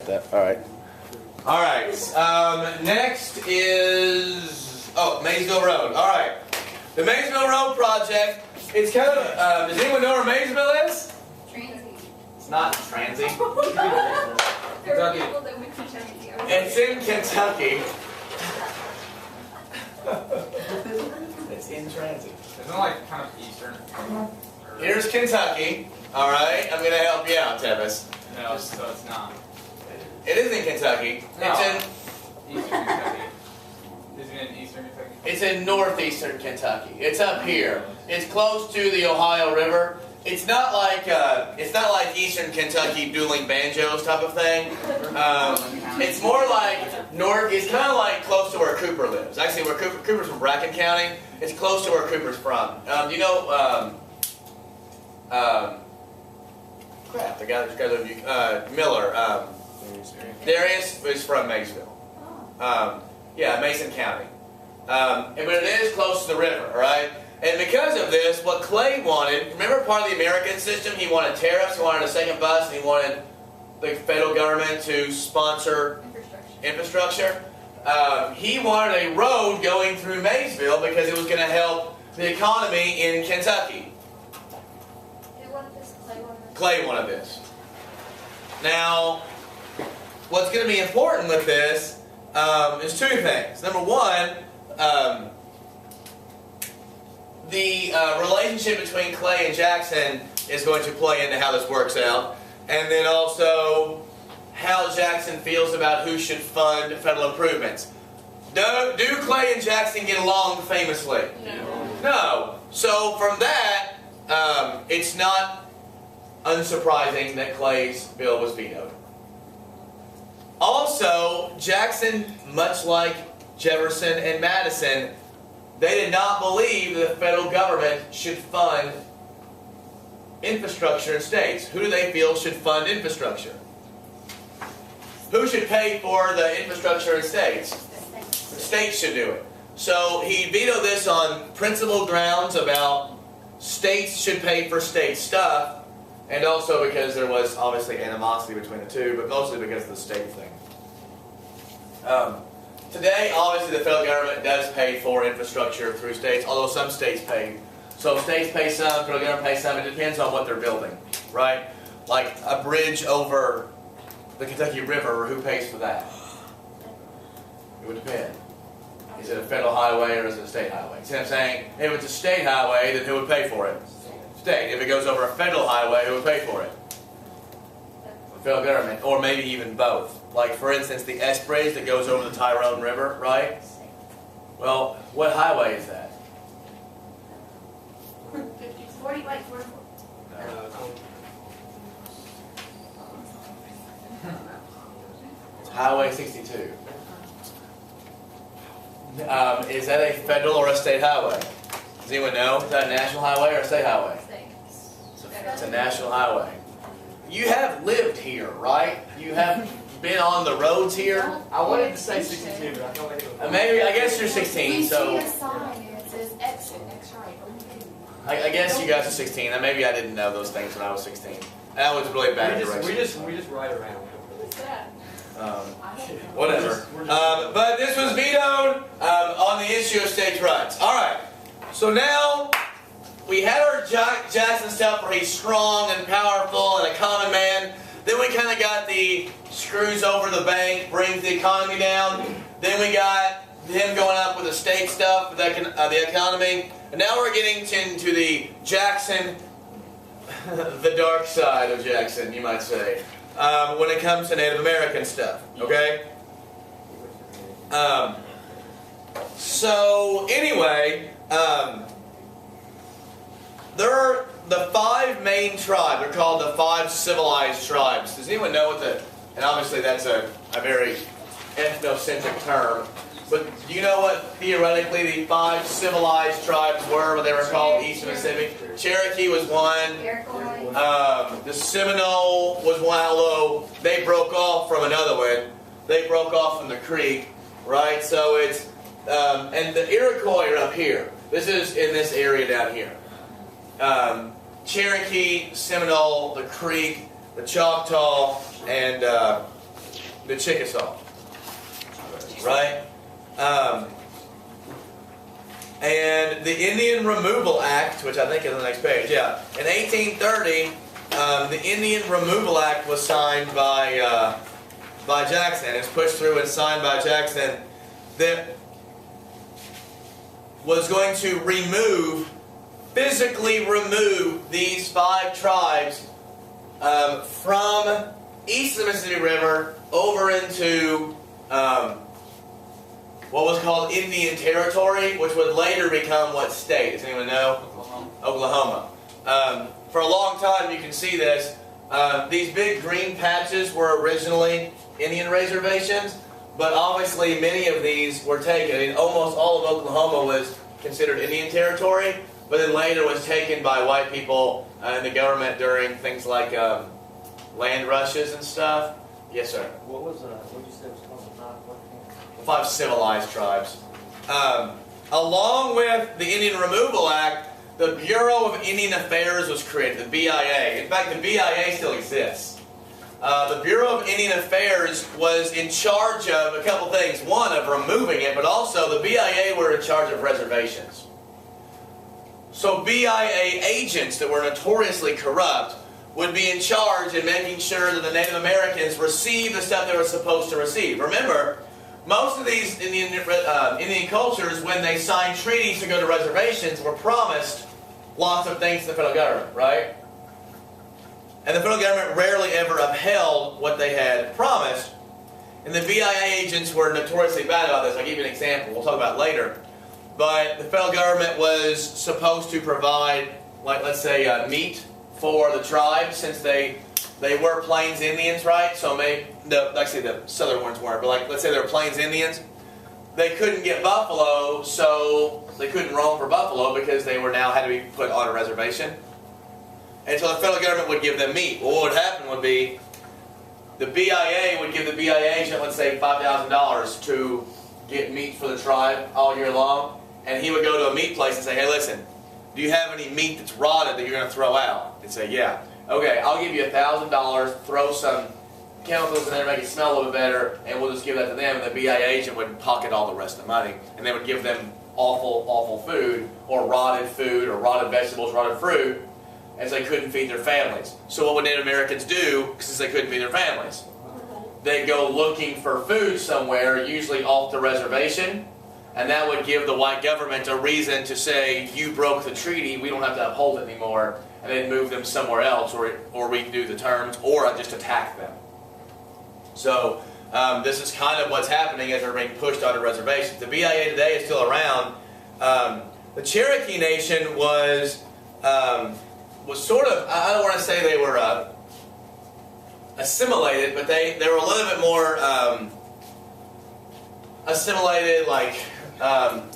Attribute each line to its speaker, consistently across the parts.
Speaker 1: All right. All right. Next is Maysville Road. All right. The Maysville Road project. It's kind of. Does anyone know where Maysville is?
Speaker 2: Transy.
Speaker 1: It's not Transy.
Speaker 2: There are people that went to Kentucky.
Speaker 1: It's in Kentucky. It's in Transy.
Speaker 3: Isn't it like kind of eastern?
Speaker 1: Here's Kentucky. All right. I'm gonna help you out, Tevis.
Speaker 3: No, so it's not.
Speaker 1: It is in Kentucky.
Speaker 3: No.
Speaker 1: It's in.
Speaker 3: Eastern Kentucky. Isn't it in eastern Kentucky?
Speaker 1: It's in northeastern Kentucky. It's up here. It's close to the Ohio River. It's not like eastern Kentucky dueling banjos type of thing. It's more like north. It's kind of like close to where Cooper lives. Actually, where Cooper's from, Bracken County. It's close to where Cooper's from. You know, crap. The guy Miller. Darius is from Maysville. Yeah, Mason County. But it is close to the river, all right? And because of this, what Clay wanted, remember part of the American system, he wanted tariffs, he wanted a second bus, and he wanted the federal government to sponsor infrastructure. He wanted a road going through Maysville because it was going to help the economy in Kentucky.
Speaker 2: Who wanted this? Clay wanted this?
Speaker 1: Clay wanted this. Now, what's going to be important with this is two things. Number one, the relationship between Clay and Jackson is going to play into how this works out. And then also how Jackson feels about who should fund federal improvements. Do Clay and Jackson get along famously? No. So from that, it's not unsurprising that Clay's bill was vetoed. Also, Jackson, much like Jefferson and Madison, they did not believe that the federal government should fund infrastructure in states. Who do they feel should fund infrastructure? Who should pay for the infrastructure in states? The states should do it. So he vetoed this on principled grounds about states should pay for state stuff, and also because there was obviously animosity between the two, but mostly because of the state thing. Today, obviously, the federal government does pay for infrastructure through states, although some states pay. So states pay some, federal government pays some. It depends on what they're building, right? Like a bridge over the Kentucky River, who pays for that? It would depend. Is it a federal highway or is it a state highway? See what I'm saying? If it's a state highway, then who would pay for it? State. If it goes over a federal highway, who would pay for it? The federal government, or maybe even both. Like, for instance, the S Bridge that goes over the Tyrone River, right? Well, what highway is that?
Speaker 2: 40 by 44.
Speaker 1: It's Highway 62. Is that a federal or a state highway? Does anyone know? Is that a national highway or a state highway? It's a national highway. You have lived here, right? You have been on the roads here.
Speaker 3: I wanted to say 62, but I don't think it was.
Speaker 1: Maybe, I guess you're 16, so
Speaker 2: We see a sign and it says exit, next right.
Speaker 1: I guess you guys are 16. Maybe I didn't know those things when I was 16. That was really bad direction.
Speaker 3: We just ride around.
Speaker 2: What's that?
Speaker 1: Whatever. But this was vetoed on the issue of states' rights. All right. So now we had our Jackson stuff where he's strong and powerful and a common man. Then we kind of got the screws over the bank, brings the economy down. Then we got him going up with the state stuff, the economy. And now we're getting into the Jackson, the dark side of Jackson, you might say, when it comes to Native American stuff. Okay? So anyway, there are the 5 main tribes. They're called the 5 civilized tribes. Does anyone know what and obviously that's a very ethnocentric term, but do you know what theoretically the 5 civilized tribes were, what they were called in East Mississippi? Cherokee was one. The Seminole was one, although they broke off from another one. They broke off from the Creek, right? So it's, and the Iroquois are up here. This is in this area down here. Cherokee, Seminole, the Creek, the Choctaw, and the Chickasaw, right? And the Indian Removal Act, which I think is on the next page, yeah. In 1830, the Indian Removal Act was signed by Jackson. It was pushed through and signed by Jackson. That was going to physically remove these 5 tribes from east of the Mississippi River over into what was called Indian Territory, which would later become what state? Does anyone know?
Speaker 3: Oklahoma.
Speaker 1: Oklahoma. For a long time, you can see this. These big green patches were originally Indian reservations, but obviously many of these were taken. I mean, almost all of Oklahoma was considered Indian territory, but then later was taken by white people and the government during things like land rushes and stuff. Yes, sir.
Speaker 4: What did you say was called the
Speaker 1: 5 civilized tribes. Along with the Indian Removal Act, the Bureau of Indian Affairs was created, the BIA. In fact, the BIA still exists. The Bureau of Indian Affairs was in charge of a couple things. One, of removing it, but also the BIA were in charge of reservations. So BIA agents that were notoriously corrupt would be in charge in making sure that the Native Americans received the stuff they were supposed to receive. Remember, most of these Indian cultures, when they signed treaties to go to reservations, were promised lots of things to the federal government, right? And the federal government rarely ever upheld what they had promised. And the BIA agents were notoriously bad about this. I'll give you an example. We'll talk about it later. But the federal government was supposed to provide, like, let's say, meat for the tribes, since they were Plains Indians, right? So maybe, actually the southern ones weren't, but like, let's say they were Plains Indians. They couldn't get buffalo, so they couldn't roam for buffalo because they were now had to be put on a reservation. And so the federal government would give them meat. Well, what would happen would be the BIA would give the BIA agent, let's say, $5,000 to get meat for the tribe all year long. And he would go to a meat place and say, hey, listen, do you have any meat that's rotted that you're going to throw out? They'd say, yeah. Okay, I'll give you $1,000, throw some chemicals in there, make it smell a little bit better, and we'll just give that to them. And the BIA agent would pocket all the rest of the money. And they would give them awful, awful food, or rotted vegetables, rotted fruit, as they couldn't feed their families. So what would Native Americans do, since they couldn't feed their families? They'd go looking for food somewhere, usually off the reservation, and that would give the white government a reason to say, you broke the treaty, we don't have to uphold it anymore, and then move them somewhere else, or redo the terms, or just attack them. So this is kind of what's happening as they're being pushed onto reservations. The BIA today is still around. The Cherokee Nation was sort of, I don't want to say they were assimilated, but they were a little bit more assimilated, like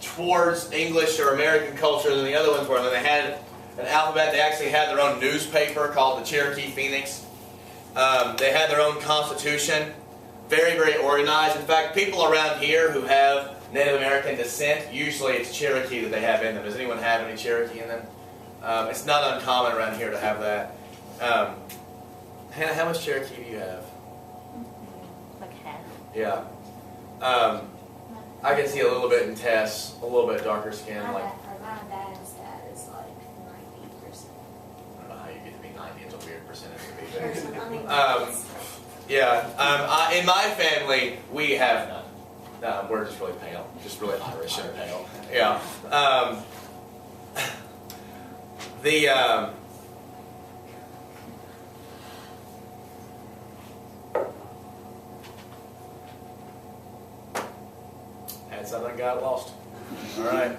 Speaker 1: towards English or American culture than the other ones were. And then they had an alphabet. They actually had their own newspaper called the Cherokee Phoenix. They had their own constitution. Very, very organized. In fact, people around here who have Native American descent, usually it's Cherokee that they have in them. Does anyone have any Cherokee in them? It's not uncommon around here to have that. Hannah, how much Cherokee do you have?
Speaker 2: Like half.
Speaker 1: Yeah. I can see a little bit in Tess, a little bit darker skin.
Speaker 2: My
Speaker 1: Like,
Speaker 2: dad's dad is like 90%.
Speaker 1: I don't know how you get to be 90. It's a weird percentage to be
Speaker 2: There's
Speaker 1: there.
Speaker 2: nothing
Speaker 1: Yeah. In my family, we have none. No, we're just really pale. Just really Irish and pale. Yeah. Had something got lost. All right.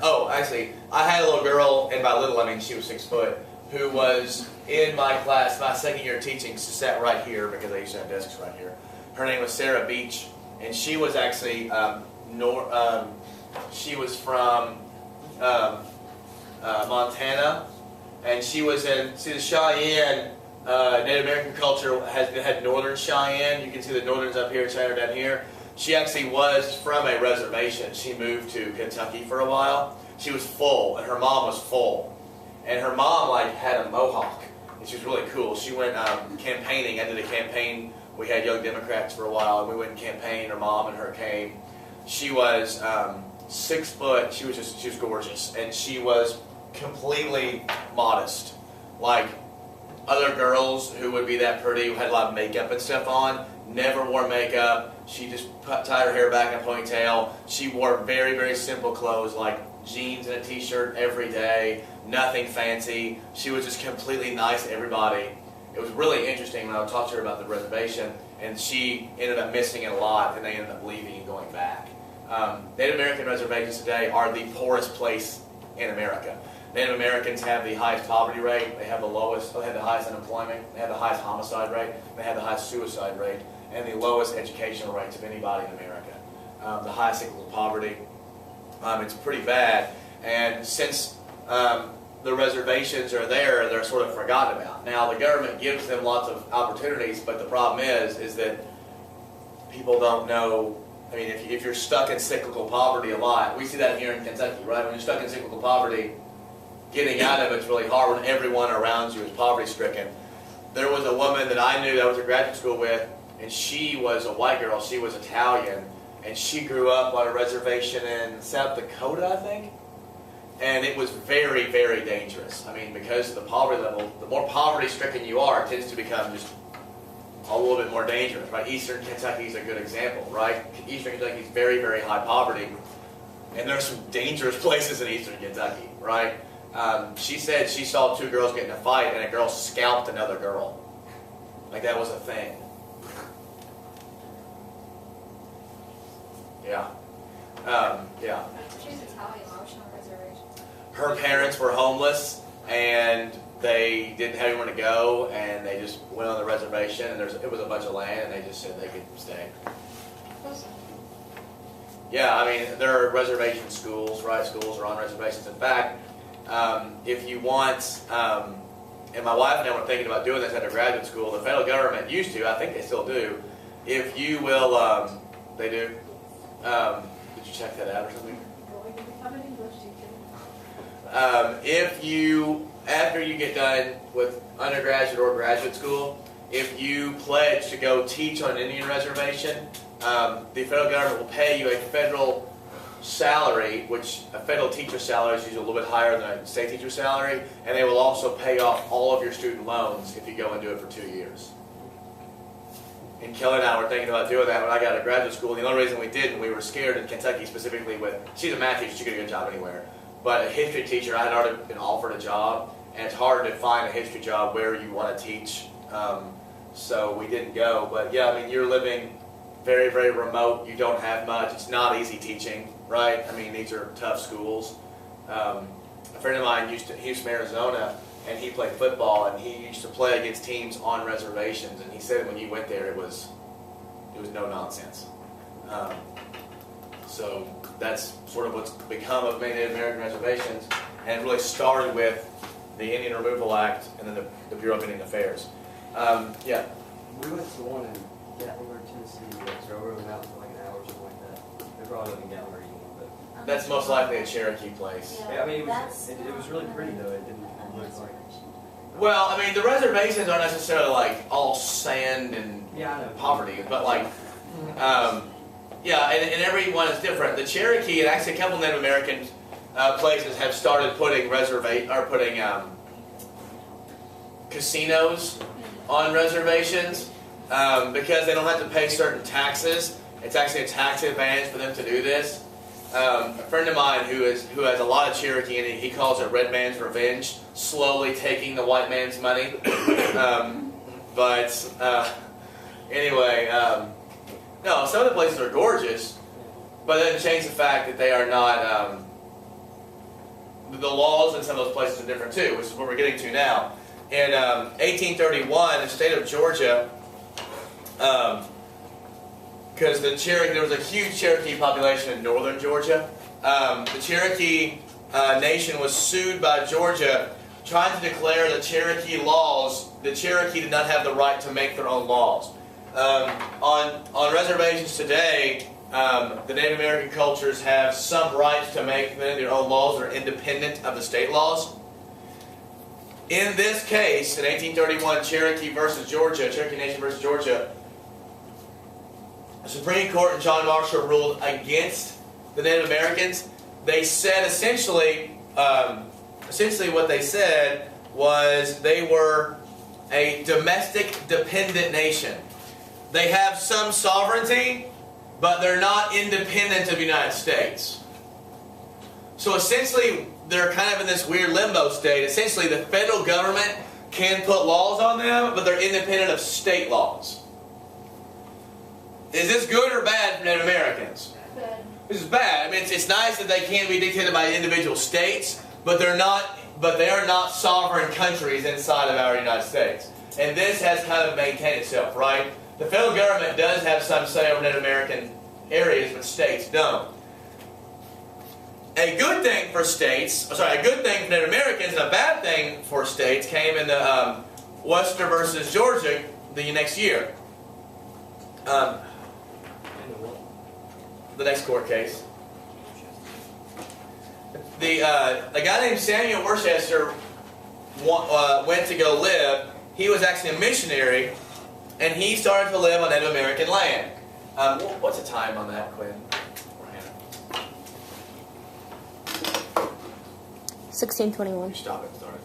Speaker 1: Oh, actually, I had a little girl, and by little I mean she was 6 foot, who was in my class, my second year of teaching. She sat right here because I used to have desks right here. Her name was Sarah Beach, and she was actually she was from Montana, and she was in. See, the Cheyenne Native American culture had Northern Cheyenne. You can see the Northerns up here, Cheyenne down here. She actually was from a reservation. She moved to Kentucky for a while. She was full, and her mom was full. And her mom, like, had a mohawk, and she was really cool. She went campaigning. I did a campaign We had Young Democrats for a while, and we went and campaigned. Her mom and her came. She was 6 foot. She was gorgeous, and she was completely modest. Like other girls who would be that pretty, who had a lot of makeup and stuff on, never wore makeup. She just tied her hair back in a ponytail. She wore very, very simple clothes like jeans and a t-shirt every day, nothing fancy. She was just completely nice to everybody. It was really interesting when I would talk to her about the reservation, and she ended up missing it a lot, and they ended up leaving and going back. Native American reservations today are the poorest place in America. Native Americans have the highest poverty rate, they have the highest unemployment, they have the highest homicide rate, they have the highest suicide rate, and the lowest educational rates of anybody in America. The highest cyclical poverty. It's pretty bad, and since the reservations are there, they're sort of forgotten about. Now, the government gives them lots of opportunities, but the problem is that people don't know. I mean, if you're stuck in cyclical poverty a lot, we see that here in Kentucky, right? When you're stuck in cyclical poverty, getting out of it's really hard when everyone around you is poverty-stricken. There was a woman that I knew that I was at graduate school with, and she was a white girl. She was Italian, and she grew up on a reservation in South Dakota, I think. And it was very, very dangerous. I mean, because of the poverty level, the more poverty-stricken you are, it tends to become just a little bit more dangerous, right? Eastern Kentucky is a good example, right? Eastern Kentucky is very, very high poverty, and there are some dangerous places in Eastern Kentucky, right? She said she saw 2 girls get in a fight, and a girl scalped another girl. Like that was a thing. Yeah. Yeah.
Speaker 2: She's Italian. Why was she on a reservation?
Speaker 1: Her parents were homeless, and they didn't have anywhere to go, and they just went on the reservation, and it was a bunch of land, and they just said they could stay. Yeah, I mean, there are reservation schools, right? Schools are on reservations. In fact, if you want, and my wife and I were thinking about doing this at a graduate school, the federal government used to, I think they still do, if you will, they do. Did you check that out or something? If you, after you get done with undergraduate or graduate school, if you pledge to go teach on an Indian reservation, the federal government will pay you a federal salary, which a federal teacher salary is usually a little bit higher than a state teacher salary, and they will also pay off all of your student loans if you go and do it for 2 years. And Kelly and I were thinking about doing that when I got to graduate school. The only reason we didn't, we were scared in Kentucky specifically with, she's a math teacher, she could get a job anywhere. But a history teacher, I had already been offered a job, and it's hard to find a history job where you want to teach. So we didn't go. But yeah, I mean, you're living very, very remote. You don't have much. It's not easy teaching, right? I mean, these are tough schools. A friend of mine he was from Arizona, and he played football, and he used to play against teams on reservations, and he said when you went there, it was no nonsense. So that's sort of what's become of many Native American reservations, and it really started with the Indian Removal Act and then the Bureau of Indian Affairs. Yeah.
Speaker 4: We went to one in Gatlinburg, Tennessee, that's over the mountain for like an hour or something like that. They probably live in Gatlinburg anymore, but
Speaker 1: That's most likely a Cherokee place.
Speaker 4: yeah, I mean, it was really pretty though. It didn't look like.
Speaker 1: Well, I mean, the reservations aren't necessarily like all sand and
Speaker 4: Yeah, I know.
Speaker 1: poverty, but like, yeah, and every one is different. The Cherokee and actually a couple Native American places have started putting casinos on reservations because they don't have to pay certain taxes. It's actually a tax advantage for them to do this. A friend of mine who has a lot of Cherokee in it, he calls it Red Man's Revenge, slowly taking the white man's money. Anyway, no, some of the places are gorgeous, but that doesn't change the fact that they are not, the laws in some of those places are different too, which is what we're getting to now. In 1831, the state of Georgia, because there was a huge Cherokee population in northern Georgia. The Cherokee nation was sued by Georgia trying to declare the Cherokee laws. The Cherokee did not have the right to make their own laws. On reservations today, the Native American cultures have some rights to make their own laws that are independent of the state laws. In this case, in 1831, Cherokee Nation versus Georgia, the Supreme Court and John Marshall ruled against the Native Americans, they said essentially what they said was they were a domestic dependent nation. They have some sovereignty, but they're not independent of the United States. So essentially, they're kind of in this weird limbo state. Essentially, the federal government can put laws on them, but they're independent of state laws. Is this good or bad for Native Americans?
Speaker 2: Good.
Speaker 1: This is bad. I mean, it's nice that they can be dictated by individual states, but they're not. But they are not sovereign countries inside of our United States. And this has kind of maintained itself, right? The federal government does have some say over Native American areas, but states don't. A good thing for states, a good thing for Native Americans and a bad thing for states came in the Worcester versus Georgia the next year. The next court case. A guy named Samuel Worcester went to go live. He was actually a missionary, and he started to live on Native American land. What's the time on that, Quinn?
Speaker 5: 1621.
Speaker 1: Stop it. Start it.